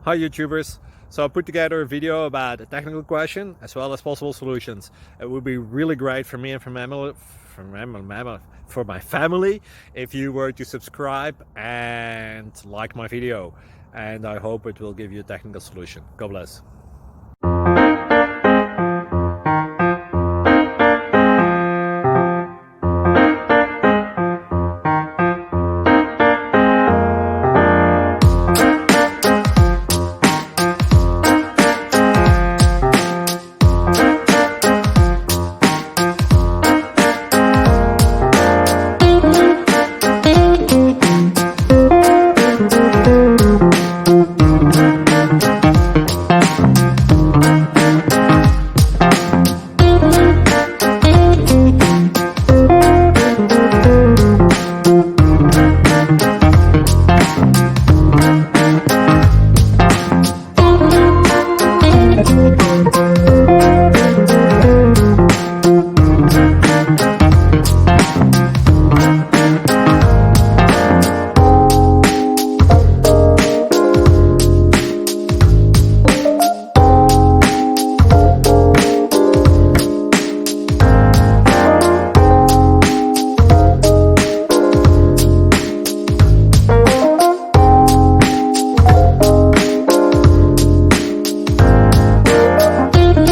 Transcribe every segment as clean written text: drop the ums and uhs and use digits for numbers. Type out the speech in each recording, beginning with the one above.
Hi YouTubers! So I put together a video about a technical question as well as possible solutions. It would be really great for me and for my family if you were to subscribe and like my video, and I hope it will give you a technical solution. God bless.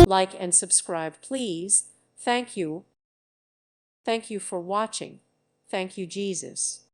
Like and subscribe, please. Thank you. Thank you for watching. Thank you, Jesus.